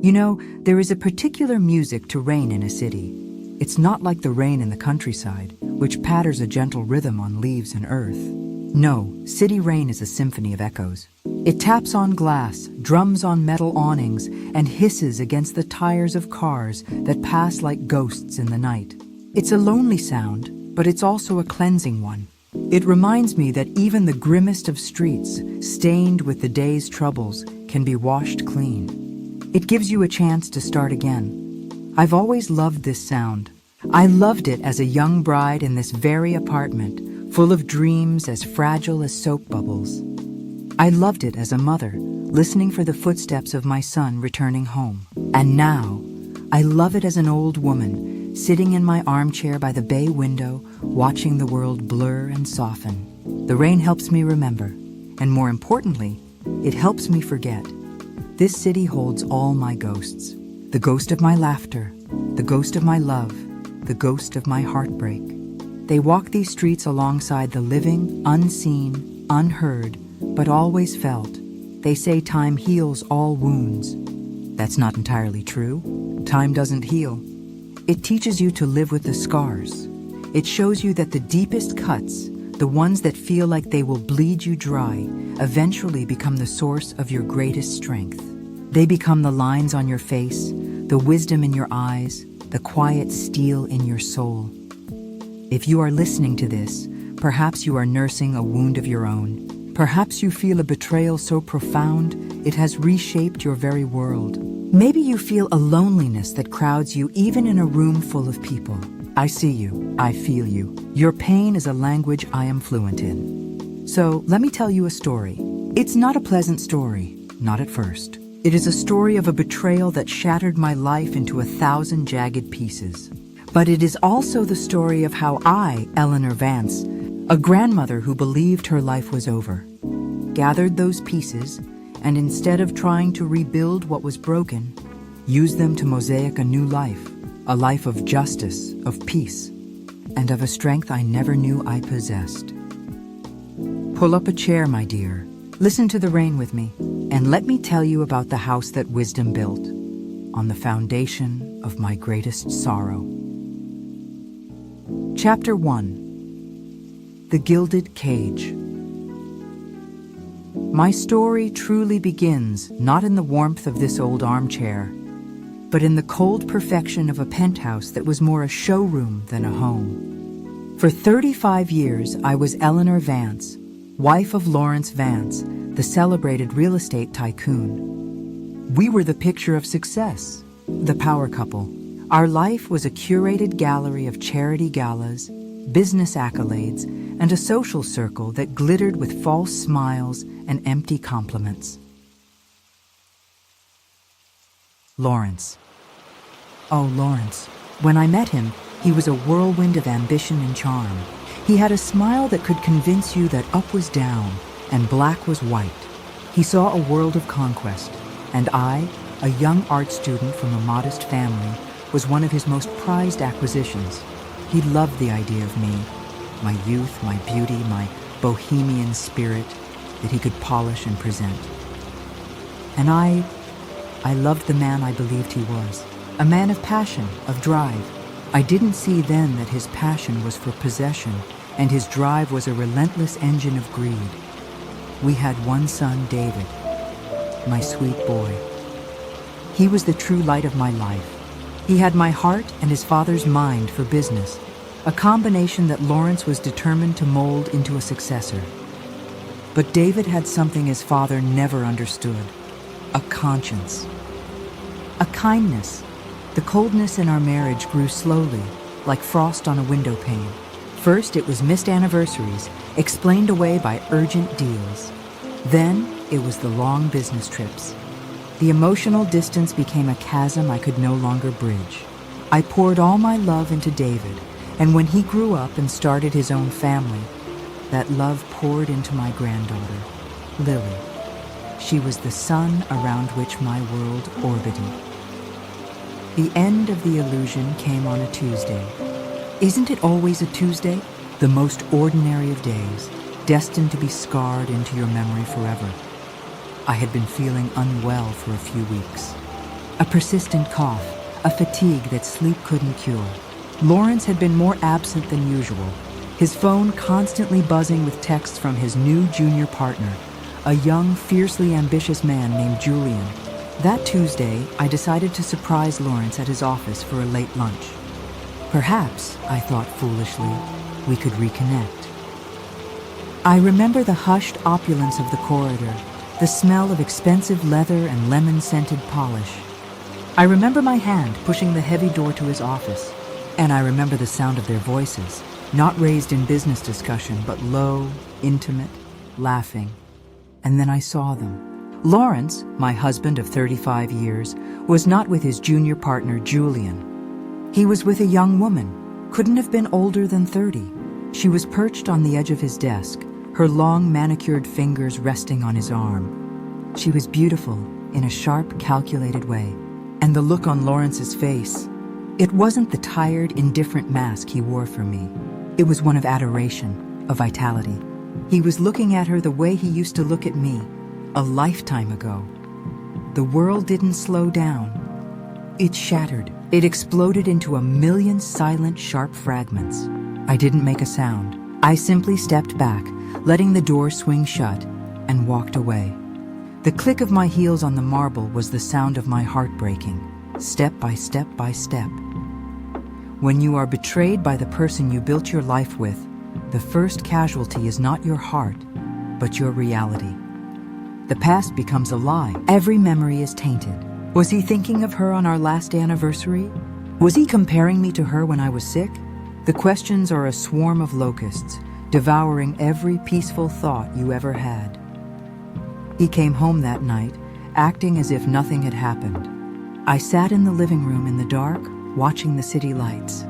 You know, there is a particular music to rain in a city. It's not like the rain in the countryside, which patters a gentle rhythm on leaves and earth. No, city rain is a symphony of echoes. It taps on glass, drums on metal awnings, and hisses against the tires of cars that pass like ghosts in the night. It's a lonely sound, but it's also a cleansing one. It reminds me that even the grimmest of streets, stained with the day's troubles, can be washed clean. It gives you a chance to start again. I've always loved this sound. I loved it as a young bride in this very apartment, full of dreams as fragile as soap bubbles. I loved it as a mother, listening for the footsteps of my son returning home. And now, I love it as an old woman, sitting in my armchair by the bay window, watching the world blur and soften. The rain helps me remember, and more importantly, it helps me forget. This city holds all my ghosts. The ghost of my laughter, the ghost of my love, the ghost of my heartbreak. They walk these streets alongside the living, unseen, unheard, but always felt. They say time heals all wounds. That's not entirely true. Time doesn't heal. It teaches you to live with the scars. It shows you that the deepest cuts, the ones that feel like they will bleed you dry, eventually become the source of your greatest strength. They become the lines on your face, the wisdom in your eyes, the quiet steel in your soul. If you are listening to this, perhaps you are nursing a wound of your own. Perhaps you feel a betrayal so profound it has reshaped your very world. Maybe you feel a loneliness that crowds you even in a room full of people. I see you. I feel you. Your pain is a language I am fluent in. So let me tell you a story. It's not a pleasant story, not at first. It is a story of a betrayal that shattered my life into 1,000 jagged pieces. But it is also the story of how I, Eleanor Vance, a grandmother who believed her life was over, gathered those pieces and instead of trying to rebuild what was broken, used them to mosaic a new life, a life of justice, of peace, and of a strength I never knew I possessed. Pull up a chair, my dear. Listen to the rain with me, and let me tell you about the house that wisdom built on the foundation of my greatest sorrow. Chapter 1. The Gilded Cage. My story truly begins not in the warmth of this old armchair, but in the cold perfection of a penthouse that was more a showroom than a home. For 35 years, I was Eleanor Vance, wife of Lawrence Vance, the celebrated real estate tycoon. We were the picture of success, the power couple. Our life was a curated gallery of charity galas, business accolades, and a social circle that glittered with false smiles and empty compliments. Lawrence. Oh, Lawrence. When I met him, he was a whirlwind of ambition and charm. He had a smile that could convince you that up was down and black was white. He saw a world of conquest, and I, a young art student from a modest family, was one of his most prized acquisitions. He loved the idea of me, my youth, my beauty, my bohemian spirit that he could polish and present. And I loved the man I believed he was, a man of passion, of drive. I didn't see then that his passion was for possession and his drive was a relentless engine of greed. We had one son, David, my sweet boy. He was the true light of my life. He had my heart and his father's mind for business, a combination that Lawrence was determined to mold into a successor. But David had something his father never understood, a conscience, a kindness. The coldness in our marriage grew slowly, like frost on a window pane. First, it was missed anniversaries, explained away by urgent deals. Then, it was the long business trips. The emotional distance became a chasm I could no longer bridge. I poured all my love into David, and when he grew up and started his own family, that love poured into my granddaughter, Lily. She was the sun around which my world orbited. The end of the illusion came on a Tuesday. Isn't it always a Tuesday? The most ordinary of days, destined to be scarred into your memory forever. I had been feeling unwell for a few weeks. A persistent cough, a fatigue that sleep couldn't cure. Lawrence had been more absent than usual, his phone constantly buzzing with texts from his new junior partner, a young, fiercely ambitious man named Julian. That Tuesday, I decided to surprise Lawrence at his office for a late lunch. Perhaps, I thought foolishly, we could reconnect. I remember the hushed opulence of the corridor, the smell of expensive leather and lemon-scented polish. I remember my hand pushing the heavy door to his office, and I remember the sound of their voices, not raised in business discussion, but low, intimate, laughing. And then I saw them. Lawrence, my husband of 35 years, was not with his junior partner, Julian. He was with a young woman, couldn't have been older than 30. She was perched on the edge of his desk, her long manicured fingers resting on his arm. She was beautiful in a sharp, calculated way. And the look on Lawrence's face, it wasn't the tired, indifferent mask he wore for me. It was one of adoration, of vitality. He was looking at her the way he used to look at me, a lifetime ago. The world didn't slow down. It shattered. It exploded into a million silent, sharp fragments. I didn't make a sound. I simply stepped back, letting the door swing shut, and walked away. The click of my heels on the marble was the sound of my heart breaking, step by step by step. When you are betrayed by the person you built your life with, the first casualty is not your heart, but your reality. The past becomes a lie. Every memory is tainted. Was he thinking of her on our last anniversary? Was he comparing me to her when I was sick? The questions are a swarm of locusts, devouring every peaceful thought you ever had. He came home that night, acting as if nothing had happened. I sat in the living room in the dark, watching the city lights.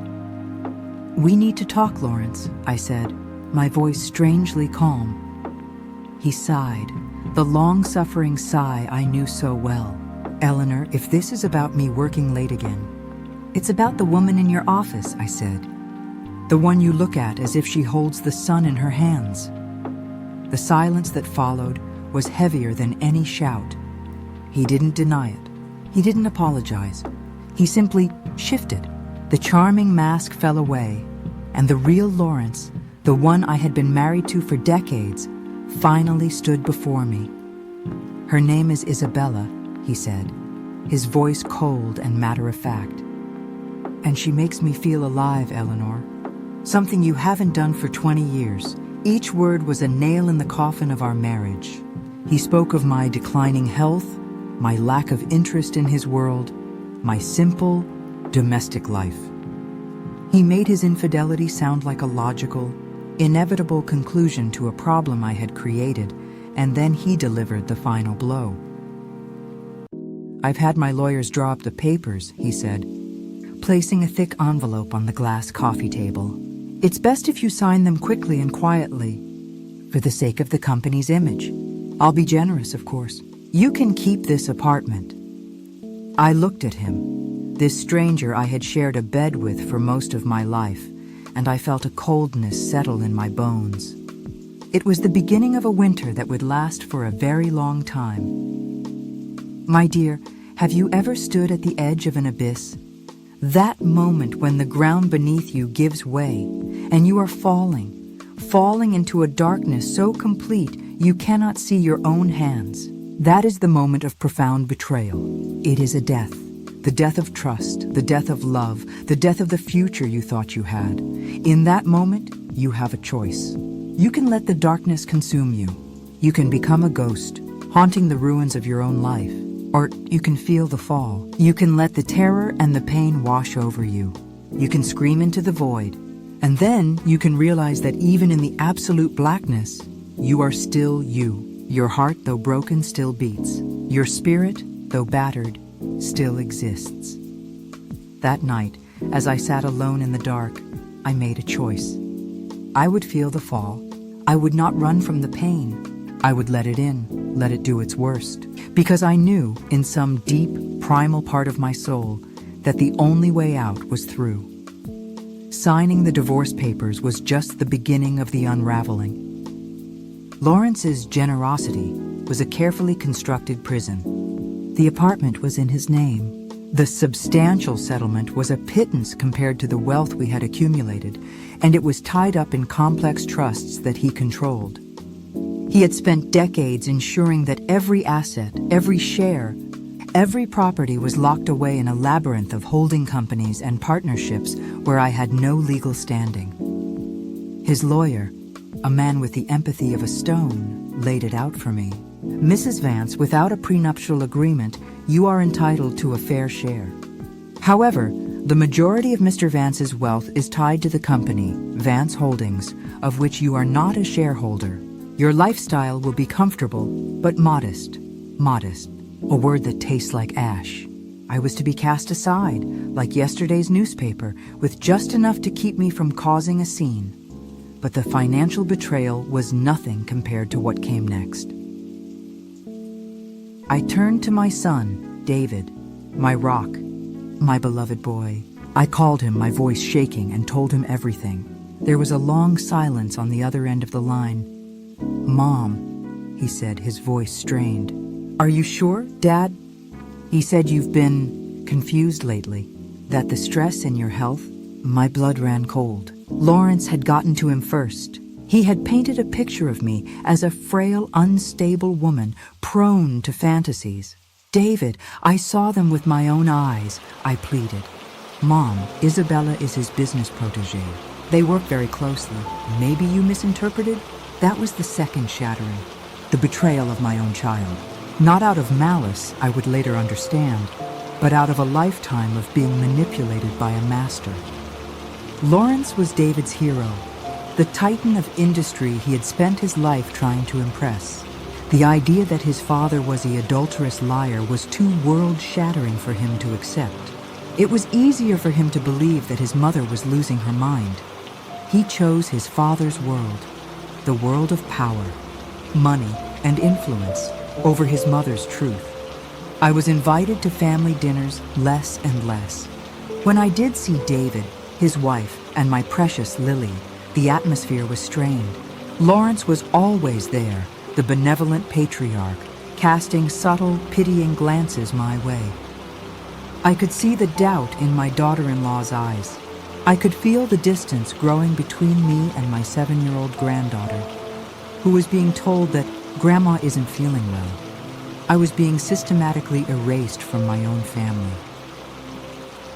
"We need to talk, Lawrence," I said, my voice strangely calm. He sighed, the long-suffering sigh I knew so well. "Eleanor, if this is about me working late again." "It's about the woman in your office," I said. "The one you look at as if she holds the sun in her hands." The silence that followed was heavier than any shout. He didn't deny it. He didn't apologize. He simply shifted. The charming mask fell away, and the real Lawrence, the one I had been married to for decades, finally stood before me. "Her name is Isabella," he said, his voice cold and matter-of-fact. "And she makes me feel alive, Eleanor. Something you haven't done for 20 years. Each word was a nail in the coffin of our marriage. He spoke of my declining health, my lack of interest in his world, my simple, domestic life. He made his infidelity sound like a logical, inevitable conclusion to a problem I had created, and then he delivered the final blow. "I've had my lawyers draw up the papers," he said, placing a thick envelope on the glass coffee table. "It's best if you sign them quickly and quietly, for the sake of the company's image. I'll be generous, of course. You can keep this apartment." I looked at him, this stranger I had shared a bed with for most of my life, and I felt a coldness settle in my bones. It was the beginning of a winter that would last for a very long time. "My dear, have you ever stood at the edge of an abyss? That moment when the ground beneath you gives way, and you are falling into a darkness so complete you cannot see your own hands. That is the moment of profound betrayal. It is a death. The death of trust, the death of love, the death of the future you thought you had. In that moment, you have a choice. You can let the darkness consume you. You can become a ghost, haunting the ruins of your own life. Or you can feel the fall. You can let the terror and the pain wash over you. You can scream into the void. And then you can realize that even in the absolute blackness, you are still you. Your heart, though broken, still beats. Your spirit, though battered, still exists." That night, as I sat alone in the dark, I made a choice. I would feel the fall. I would not run from the pain. I would let it in, let it do its worst. Because I knew, in some deep, primal part of my soul, that the only way out was through. Signing the divorce papers was just the beginning of the unraveling. Lawrence's generosity was a carefully constructed prison. The apartment was in his name. The substantial settlement was a pittance compared to the wealth we had accumulated, and it was tied up in complex trusts that he controlled. He had spent decades ensuring that every asset, every share, every property was locked away in a labyrinth of holding companies and partnerships where I had no legal standing. His lawyer, a man with the empathy of a stone, laid it out for me. Mrs. Vance, without a prenuptial agreement, you are entitled to a fair share. However, the majority of Mr. Vance's wealth is tied to the company, Vance Holdings, of which you are not a shareholder. Your lifestyle will be comfortable, but modest. Modest, a word that tastes like ash. I was to be cast aside, like yesterday's newspaper, with just enough to keep me from causing a scene. But the financial betrayal was nothing compared to what came next. I turned to my son, David, my rock, my beloved boy. I called him, my voice shaking, and told him everything. There was a long silence on the other end of the line. "Mom," he said, his voice strained. "Are you sure, Dad?" He said, "You've been confused lately, that the stress in your health." My blood ran cold. Lawrence had gotten to him first. He had painted a picture of me as a frail, unstable woman, prone to fantasies. "David, I saw them with my own eyes," I pleaded. "Mom, Isabella is his business protégé. They work very closely. Maybe you misinterpreted?" That was the second shattering, the betrayal of my own child. Not out of malice, I would later understand, but out of a lifetime of being manipulated by a master. Lawrence was David's hero, the titan of industry he had spent his life trying to impress. The idea that his father was the adulterous liar was too world-shattering for him to accept. It was easier for him to believe that his mother was losing her mind. He chose his father's world, the world of power, money, and influence, over his mother's truth. I was invited to family dinners less and less. When I did see David, his wife, and my precious Lily, the atmosphere was strained. Lawrence was always there, the benevolent patriarch, casting subtle, pitying glances my way. I could see the doubt in my daughter-in-law's eyes. I could feel the distance growing between me and my 7-year-old granddaughter, who was being told that Grandma isn't feeling well. I was being systematically erased from my own family.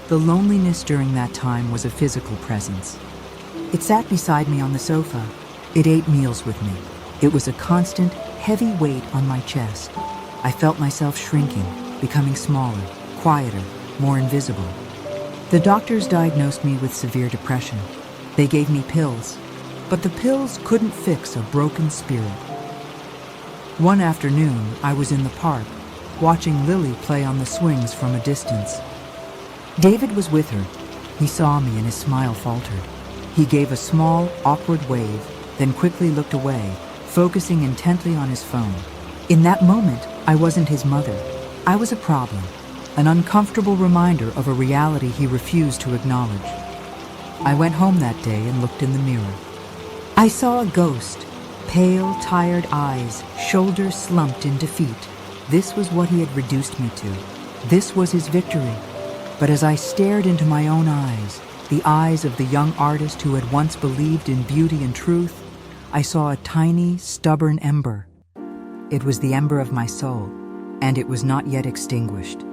The loneliness during that time was a physical presence. It sat beside me on the sofa. It ate meals with me. It was a constant, heavy weight on my chest. I felt myself shrinking, becoming smaller, quieter, more invisible. The doctors diagnosed me with severe depression. They gave me pills, but the pills couldn't fix a broken spirit. One afternoon, I was in the park, watching Lily play on the swings from a distance. David was with her. He saw me and his smile faltered. He gave a small, awkward wave, then quickly looked away, focusing intently on his phone. In that moment, I wasn't his mother. I was a problem, an uncomfortable reminder of a reality he refused to acknowledge. I went home that day and looked in the mirror. I saw a ghost, pale, tired eyes, shoulders slumped in defeat. This was what he had reduced me to. This was his victory. But as I stared into my own eyes, the eyes of the young artist who had once believed in beauty and truth, I saw a tiny, stubborn ember. It was the ember of my soul, and it was not yet extinguished.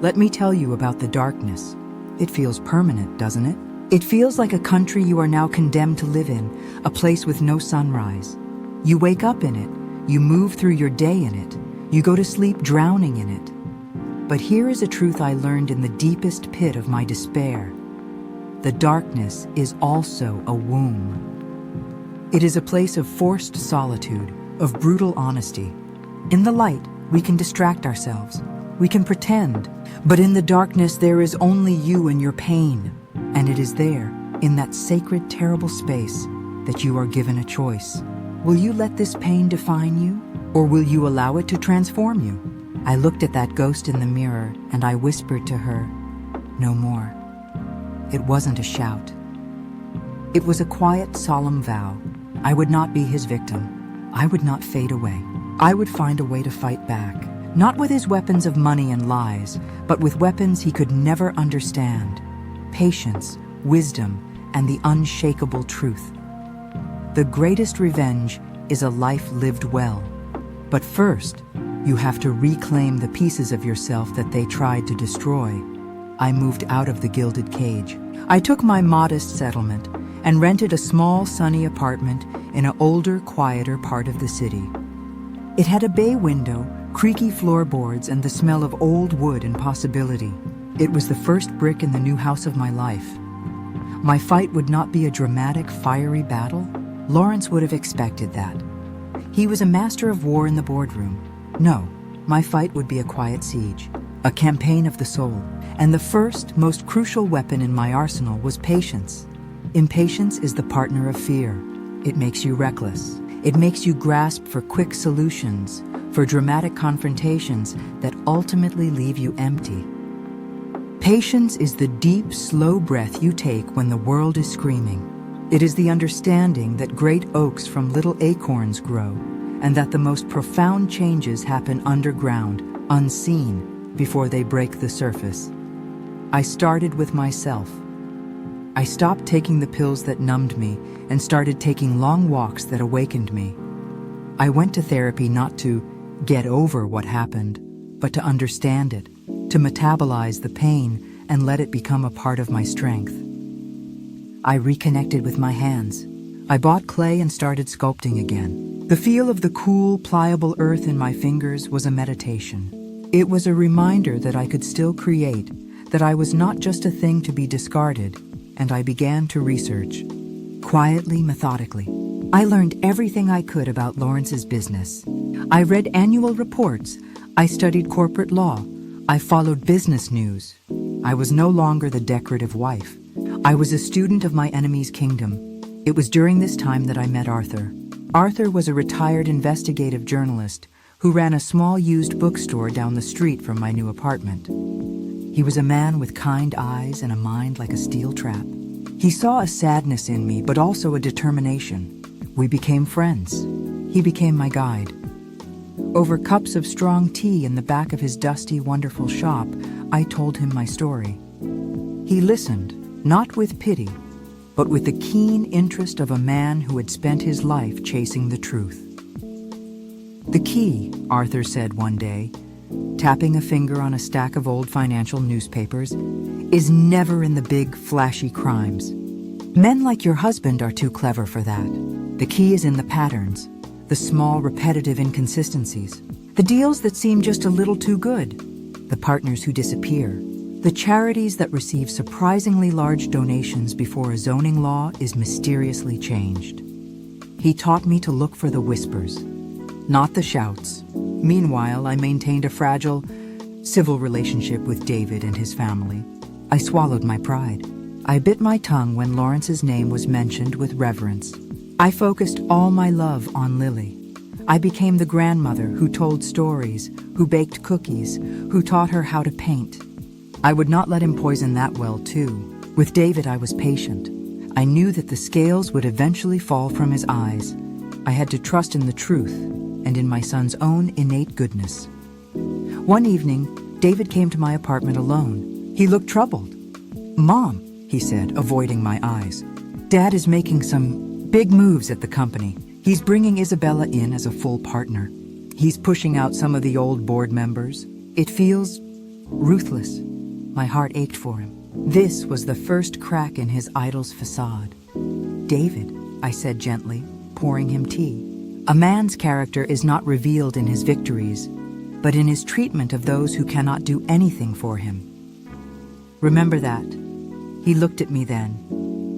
Let me tell you about the darkness. It feels permanent, doesn't it? It feels like a country you are now condemned to live in, a place with no sunrise. You wake up in it, you move through your day in it, you go to sleep drowning in it. But here is a truth I learned in the deepest pit of my despair. The darkness is also a womb. It is a place of forced solitude, of brutal honesty. In the light, we can distract ourselves. We can pretend. But in the darkness, there is only you and your pain. And it is there, in that sacred, terrible space, that you are given a choice. Will you let this pain define you, or will you allow it to transform you? I looked at that ghost in the mirror, and I whispered to her, "No more." It wasn't a shout. It was a quiet, solemn vow. I would not be his victim. I would not fade away. I would find a way to fight back, Not with his weapons of money and lies, but with weapons he could never understand: patience, wisdom, and the unshakable truth. The greatest revenge is a life lived well. But first, you have to reclaim the pieces of yourself that they tried to destroy. I moved out of the gilded cage. I took my modest settlement and rented a small, sunny apartment in an older, quieter part of the city. It had a bay window, creaky floorboards, and the smell of old wood and possibility. It was the first brick in the new house of my life. My fight would not be a dramatic, fiery battle. Lawrence would have expected that. He was a master of war in the boardroom. No, my fight would be a quiet siege, a campaign of the soul. And the first, most crucial weapon in my arsenal was patience. Impatience is the partner of fear. It makes you reckless. It makes you grasp for quick solutions, for dramatic confrontations that ultimately leave you empty. Patience is the deep, slow breath you take when the world is screaming. It is the understanding that great oaks from little acorns grow, and that the most profound changes happen underground, unseen, before they break the surface. I started with myself. I stopped taking the pills that numbed me and started taking long walks that awakened me. I went to therapy not to get over what happened, but to understand it, to metabolize the pain and let it become a part of my strength. I reconnected with my hands. I bought clay and started sculpting again. The feel of the cool, pliable earth in my fingers was a meditation. It was a reminder that I could still create, that I was not just a thing to be discarded, and I began to research. Quietly, methodically. I learned everything I could about Lawrence's business. I read annual reports. I studied corporate law. I followed business news. I was no longer the decorative wife. I was a student of my enemy's kingdom. It was during this time that I met Arthur. Arthur was a retired investigative journalist who ran a small used bookstore down the street from my new apartment. He was a man with kind eyes and a mind like a steel trap. He saw a sadness in me, but also a determination. We became friends. He became my guide. Over cups of strong tea in the back of his dusty, wonderful shop, I told him my story. He listened, not with pity, but with the keen interest of a man who had spent his life chasing the truth. "The key," Arthur said one day, tapping a finger on a stack of old financial newspapers, "is never in the big, flashy crimes. Men like your husband are too clever for that. The key is in the patterns, the small, repetitive inconsistencies, the deals that seem just a little too good, the partners who disappear, the charities that receive surprisingly large donations before a zoning law is mysteriously changed." He taught me to look for the whispers, not the shouts. Meanwhile, I maintained a fragile, civil relationship with David and his family. I swallowed my pride. I bit my tongue when Lawrence's name was mentioned with reverence. I focused all my love on Lily. I became the grandmother who told stories, who baked cookies, who taught her how to paint. I would not let him poison that well, too. With David, I was patient. I knew that the scales would eventually fall from his eyes. I had to trust in the truth and in my son's own innate goodness. One evening, David came to my apartment alone. He looked troubled. "Mom," he said, avoiding my eyes, "Dad is making some big moves at the company. He's bringing Isabella in as a full partner. He's pushing out some of the old board members. It feels ruthless." My heart ached for him. This was the first crack in his idol's facade. "David," I said gently, pouring him tea. "A man's character is not revealed in his victories, but in his treatment of those who cannot do anything for him. Remember that." He looked at me then,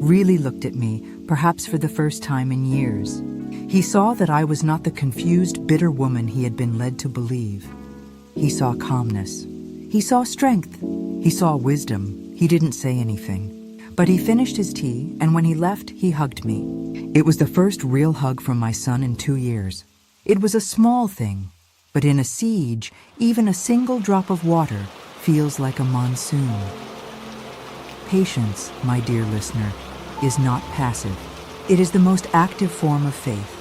really looked at me, perhaps for the first time in years. He saw that I was not the confused, bitter woman he had been led to believe. He saw calmness. He saw strength. He saw wisdom. He didn't say anything. But he finished his tea, and when he left, he hugged me. It was the first real hug from my son in 2 years. It was a small thing, but in a siege, even a single drop of water feels like a monsoon. Patience, my dear listener, is not passive. It is the most active form of faith.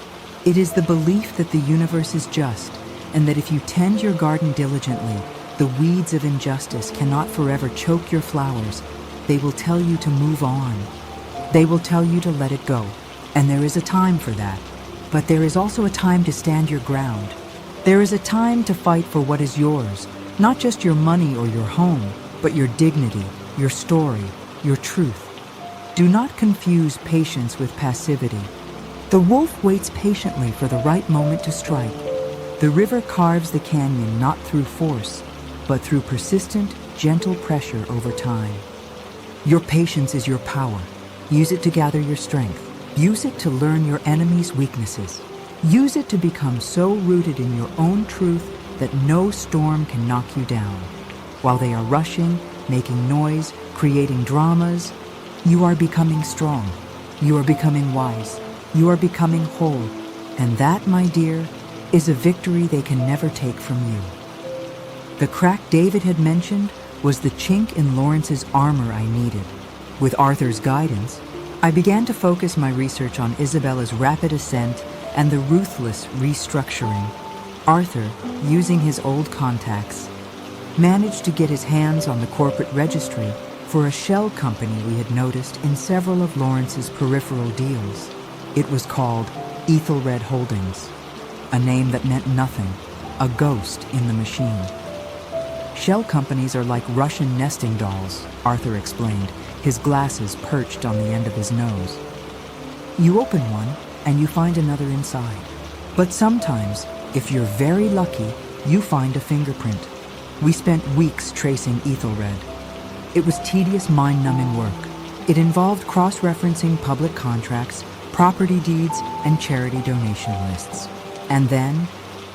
It is the belief that the universe is just, and that if you tend your garden diligently, the weeds of injustice cannot forever choke your flowers. They will tell you to move on. They will tell you to let it go. And there is a time for that. But there is also a time to stand your ground. There is a time to fight for what is yours, not just your money or your home, but your dignity, your story, your truth. Do not confuse patience with passivity. The wolf waits patiently for the right moment to strike. The river carves the canyon not through force, but through persistent, gentle pressure over time. Your patience is your power. Use it to gather your strength. Use it to learn your enemy's weaknesses. Use it to become so rooted in your own truth that no storm can knock you down. While they are rushing, making noise, creating dramas, you are becoming strong. You are becoming wise. You are becoming whole. And that, my dear, is a victory they can never take from you. The crack David had mentioned was the chink in Lawrence's armor I needed. With Arthur's guidance, I began to focus my research on Isabella's rapid ascent and the ruthless restructuring. Arthur, using his old contacts, managed to get his hands on the corporate registry for a shell company we had noticed in several of Lawrence's peripheral deals. It was called Ethelred Holdings, a name that meant nothing, a ghost in the machine. Shell companies are like Russian nesting dolls, Arthur explained, his glasses perched on the end of his nose. You open one and you find another inside. But sometimes, if you're very lucky, you find a fingerprint. We spent weeks tracing Ethelred. It was tedious, mind-numbing work. It involved cross-referencing public contracts, property deeds, and charity donation lists. And then,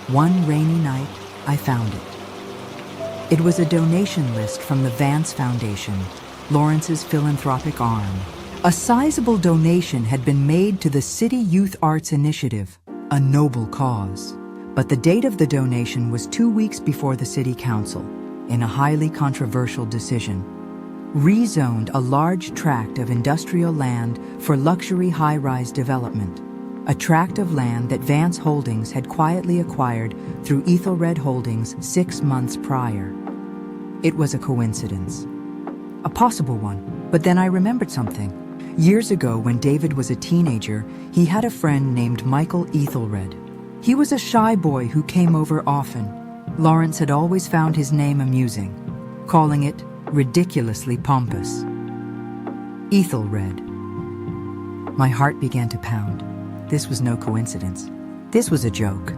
one rainy night, I found it. It was a donation list from the Vance Foundation, Lawrence's philanthropic arm. A sizable donation had been made to the City Youth Arts Initiative, a noble cause. But the date of the donation was 2 weeks before the City Council, in a highly controversial decision, rezoned a large tract of industrial land for luxury high-rise development, a tract of land that Vance Holdings had quietly acquired through Ethelred Holdings 6 months prior. It was a coincidence. A possible one, but then I remembered something. Years ago, when David was a teenager, he had a friend named Michael Ethelred. He was a shy boy who came over often. Lawrence had always found his name amusing, calling it ridiculously pompous. Ethelred. My heart began to pound. This was no coincidence. This was a joke.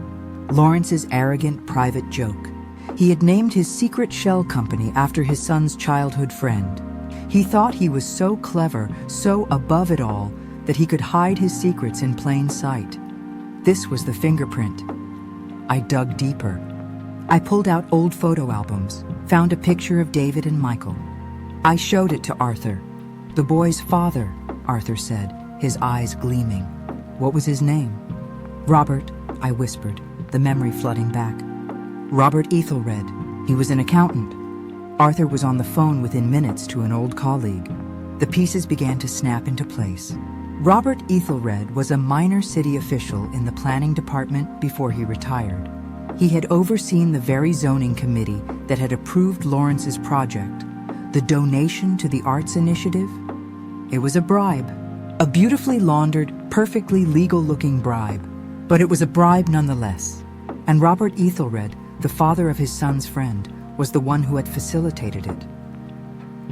Lawrence's arrogant private joke. He had named his secret shell company after his son's childhood friend. He thought he was so clever, so above it all, that he could hide his secrets in plain sight. This was the fingerprint. I dug deeper. I pulled out old photo albums, found a picture of David and Michael. I showed it to Arthur. The boy's father, Arthur said, his eyes gleaming. What was his name? Robert, I whispered, the memory flooding back. Robert Ethelred. He was an accountant. Arthur was on the phone within minutes to an old colleague. The pieces began to snap into place. Robert Ethelred was a minor city official in the planning department before he retired. He had overseen the very zoning committee that had approved Lawrence's project, the donation to the Arts Initiative. It was a bribe, a beautifully laundered, perfectly legal-looking bribe, but it was a bribe nonetheless. And Robert Ethelred, the father of his son's friend, was the one who had facilitated it.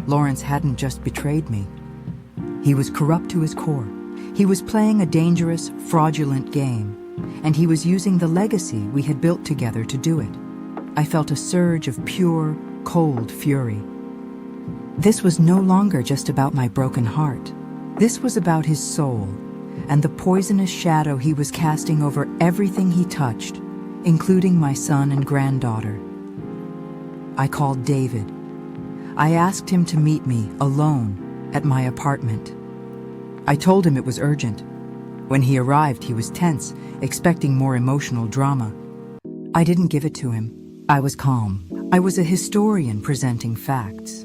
Lawrence hadn't just betrayed me. He was corrupt to his core. He was playing a dangerous, fraudulent game, and he was using the legacy we had built together to do it. I felt a surge of pure, cold fury. This was no longer just about my broken heart. This was about his soul, and the poisonous shadow he was casting over everything he touched, including my son and granddaughter. I called David. I asked him to meet me, alone, at my apartment. I told him it was urgent. When he arrived, he was tense, expecting more emotional drama. I didn't give it to him. I was calm. I was a historian presenting facts.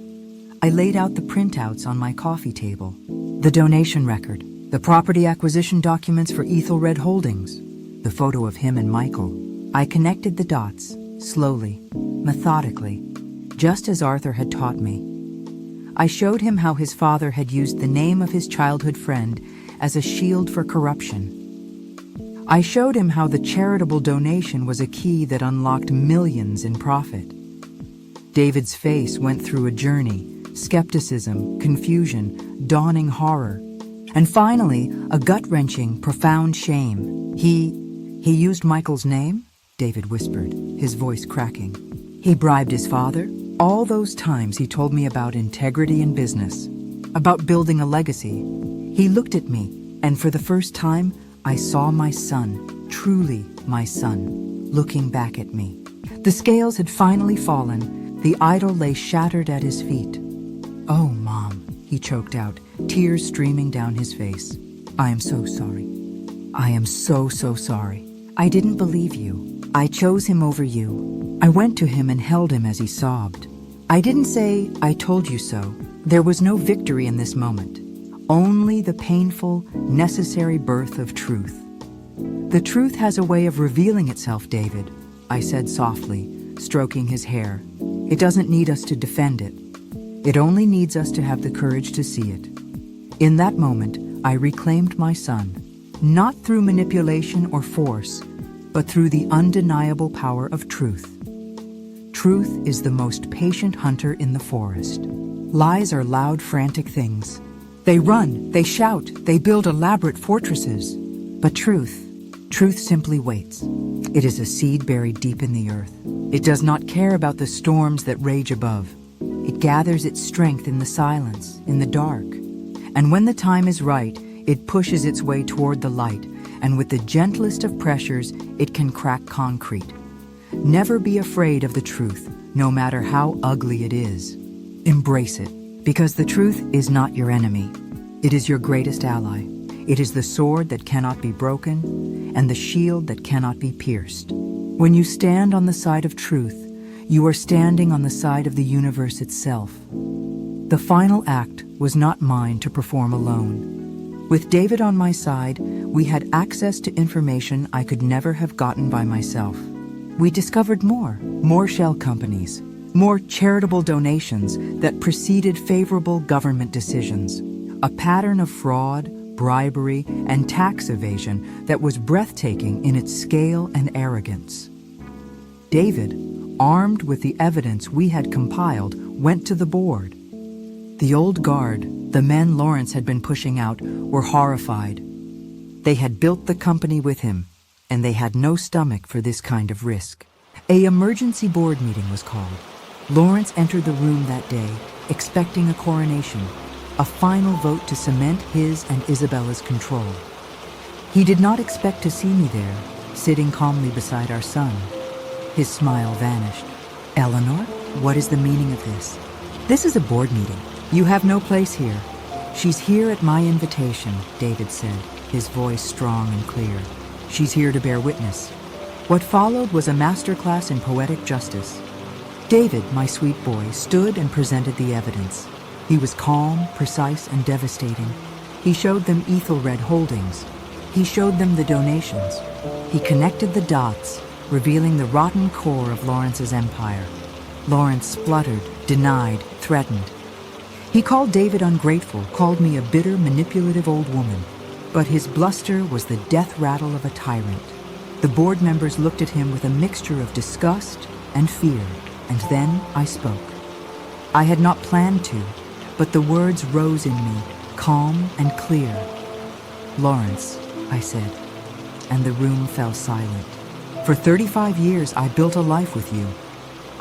I laid out the printouts on my coffee table. The donation record, the property acquisition documents for Ethelred Holdings, the photo of him and Michael. I connected the dots, slowly, methodically, just as Arthur had taught me. I showed him how his father had used the name of his childhood friend as a shield for corruption. I showed him how the charitable donation was a key that unlocked millions in profit. David's face went through a journey, skepticism, confusion, dawning horror, and finally, a gut-wrenching, profound shame. He used Michael's name? David whispered, his voice cracking. He bribed his father? All those times he told me about integrity in business, about building a legacy. He looked at me, and for the first time, I saw my son, truly my son, looking back at me. The scales had finally fallen. The idol lay shattered at his feet. "Oh, Mom," he choked out, tears streaming down his face. "I am so sorry. I am so sorry. I didn't believe you. I chose him over you." I went to him and held him as he sobbed. I didn't say, "I told you so." There was no victory in this moment. Only the painful, necessary birth of truth. "The truth has a way of revealing itself, David," I said softly, stroking his hair. "It doesn't need us to defend it. It only needs us to have the courage to see it." In that moment, I reclaimed my son, not through manipulation or force, but through the undeniable power of truth. Truth is the most patient hunter in the forest. Lies are loud, frantic things. They run, they shout, they build elaborate fortresses. But truth simply waits. It is a seed buried deep in the earth. It does not care about the storms that rage above. It gathers its strength in the silence, in the dark. And when the time is right, it pushes its way toward the light, and with the gentlest of pressures, it can crack concrete. Never be afraid of the truth, no matter how ugly it is. Embrace it, because the truth is not your enemy. It is your greatest ally. It is the sword that cannot be broken, and the shield that cannot be pierced. When you stand on the side of truth, you are standing on the side of the universe itself. The final act was not mine to perform alone. With David on my side, we had access to information I could never have gotten by myself. We discovered more shell companies, more charitable donations that preceded favorable government decisions, a pattern of fraud, bribery, and tax evasion that was breathtaking in its scale and arrogance. David, armed with the evidence we had compiled, went to the board. The old guard, the men Lawrence had been pushing out, were horrified. They had built the company with him, and they had no stomach for this kind of risk. An emergency board meeting was called. Lawrence entered the room that day, expecting a coronation, a final vote to cement his and Isabella's control. He did not expect to see me there, sitting calmly beside our son. His smile vanished. "Eleanor, what is the meaning of this?" "This is a board meeting. You have no place here." "She's here at my invitation," David said, his voice strong and clear. "She's here to bear witness." What followed was a masterclass in poetic justice. David, my sweet boy, stood and presented the evidence. He was calm, precise, and devastating. He showed them Ethelred holdings. He showed them the donations. He connected the dots, revealing the rotten core of Lawrence's empire. Lawrence spluttered, denied, threatened. He called David ungrateful, called me a bitter, manipulative old woman. But his bluster was the death rattle of a tyrant. The board members looked at him with a mixture of disgust and fear, and then I spoke. I had not planned to, but the words rose in me, calm and clear. "Lawrence," I said, and the room fell silent. "For 35 years I built a life with you.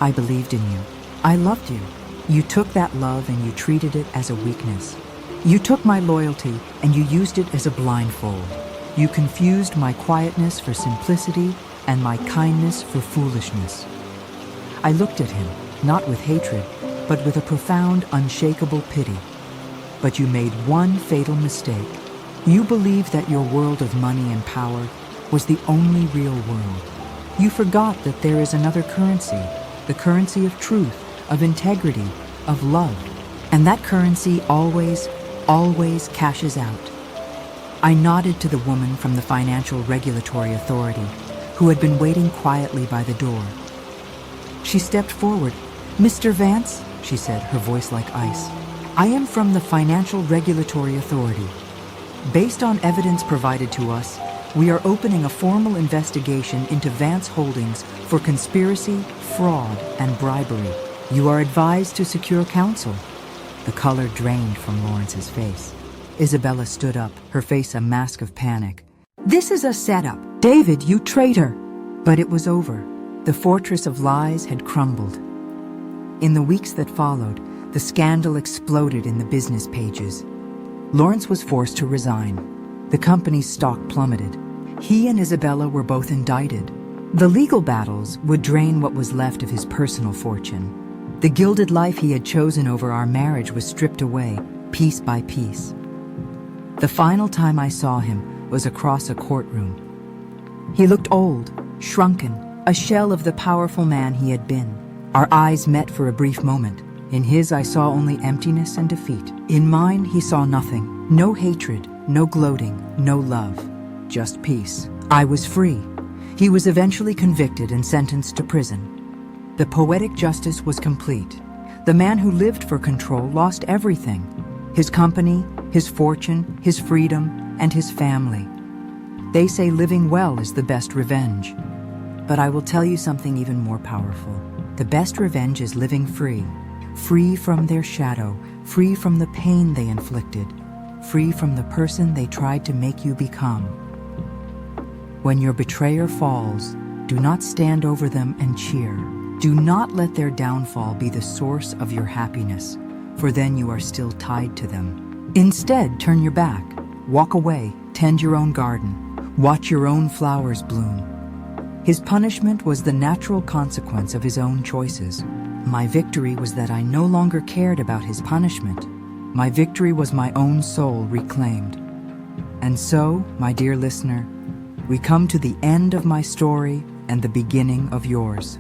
I believed in you. I loved you. You took that love and you treated it as a weakness. You took my loyalty and you used it as a blindfold. You confused my quietness for simplicity and my kindness for foolishness." I looked at him, not with hatred, but with a profound, unshakable pity. "But you made one fatal mistake. You believed that your world of money and power was the only real world. You forgot that there is another currency, the currency of truth, of integrity, of love. And that currency always cashes out." I nodded to the woman from the Financial Regulatory Authority, who had been waiting quietly by the door. She stepped forward. "Mr. Vance," she said, her voice like ice, "I am from the Financial Regulatory Authority. Based on evidence provided to us, we are opening a formal investigation into Vance Holdings for conspiracy, fraud, and bribery. You are advised to secure counsel." The color drained from Lawrence's face. Isabella stood up, her face a mask of panic. "This is a setup. David, you traitor!" But it was over. The fortress of lies had crumbled. In the weeks that followed, the scandal exploded in the business pages. Lawrence was forced to resign. The company's stock plummeted. He and Isabella were both indicted. The legal battles would drain what was left of his personal fortune. The gilded life he had chosen over our marriage was stripped away, piece by piece. The final time I saw him was across a courtroom. He looked old, shrunken, a shell of the powerful man he had been. Our eyes met for a brief moment. In his, I saw only emptiness and defeat. In mine, he saw nothing. No hatred, no gloating, no love. Just peace. I was free. He was eventually convicted and sentenced to prison. The poetic justice was complete. The man who lived for control lost everything. His company, his fortune, his freedom, and his family. They say living well is the best revenge. But I will tell you something even more powerful. The best revenge is living free. Free from their shadow, free from the pain they inflicted, free from the person they tried to make you become. When your betrayer falls, do not stand over them and cheer. Do not let their downfall be the source of your happiness, for then you are still tied to them. Instead, turn your back, walk away, tend your own garden, watch your own flowers bloom. His punishment was the natural consequence of his own choices. My victory was that I no longer cared about his punishment. My victory was my own soul reclaimed. And so, my dear listener, we come to the end of my story and the beginning of yours.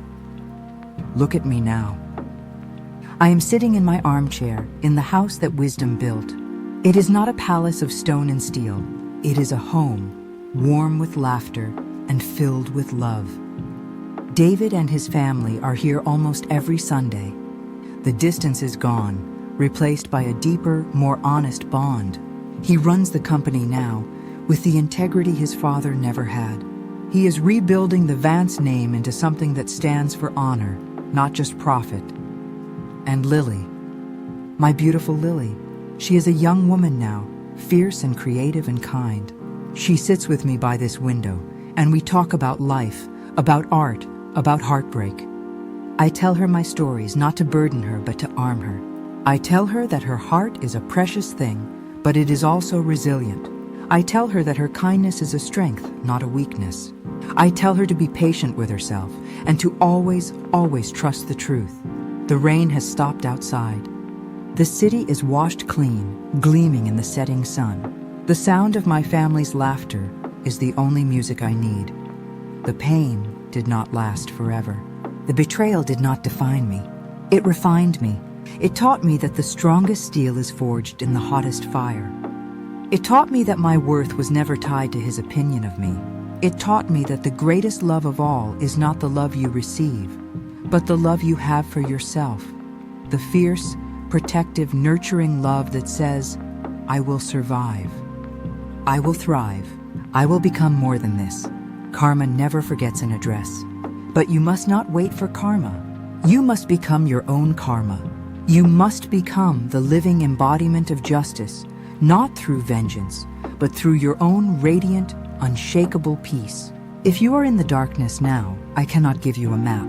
Look at me now. I am sitting in my armchair in the house that wisdom built. It is not a palace of stone and steel. It is a home, warm with laughter and filled with love. David and his family are here almost every Sunday. The distance is gone, replaced by a deeper, more honest bond. He runs the company now with the integrity his father never had. He is rebuilding the Vance name into something that stands for honor, not just profit. And Lily, my beautiful Lily, she is a young woman now, fierce and creative and kind. She sits with me by this window, and we talk about life, about art, about heartbreak. I tell her my stories not to burden her but to arm her. I tell her that her heart is a precious thing, but it is also resilient. I tell her that her kindness is a strength, not a weakness. I tell her to be patient with herself and to always, always trust the truth. The rain has stopped outside. The city is washed clean, gleaming in the setting sun. The sound of my family's laughter is the only music I need. The pain did not last forever. The betrayal did not define me. It refined me. It taught me that the strongest steel is forged in the hottest fire. It taught me that my worth was never tied to his opinion of me. It taught me that the greatest love of all is not the love you receive, but the love you have for yourself. The fierce, protective, nurturing love that says, I will survive. I will thrive. I will become more than this. Karma never forgets an address. But you must not wait for karma. You must become your own karma. You must become the living embodiment of justice, not through vengeance, but through your own radiant, unshakable peace. If you are in the darkness now, I cannot give you a map,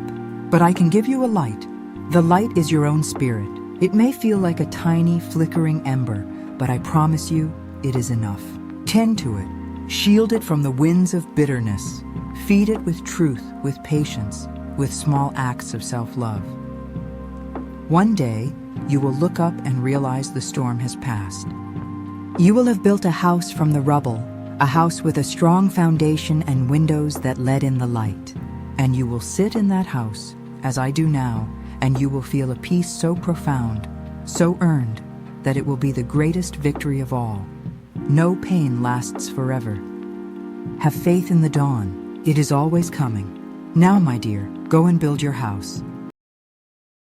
but I can give you a light. The light is your own spirit. It may feel like a tiny, flickering ember, but I promise you, it is enough. Tend to it. Shield it from the winds of bitterness. Feed it with truth, with patience, with small acts of self-love. One day, you will look up and realize the storm has passed. You will have built a house from the rubble, a house with a strong foundation and windows that let in the light. And you will sit in that house, as I do now, and you will feel a peace so profound, so earned, that it will be the greatest victory of all. No pain lasts forever. Have faith in the dawn. It is always coming. Now, my dear, go and build your house.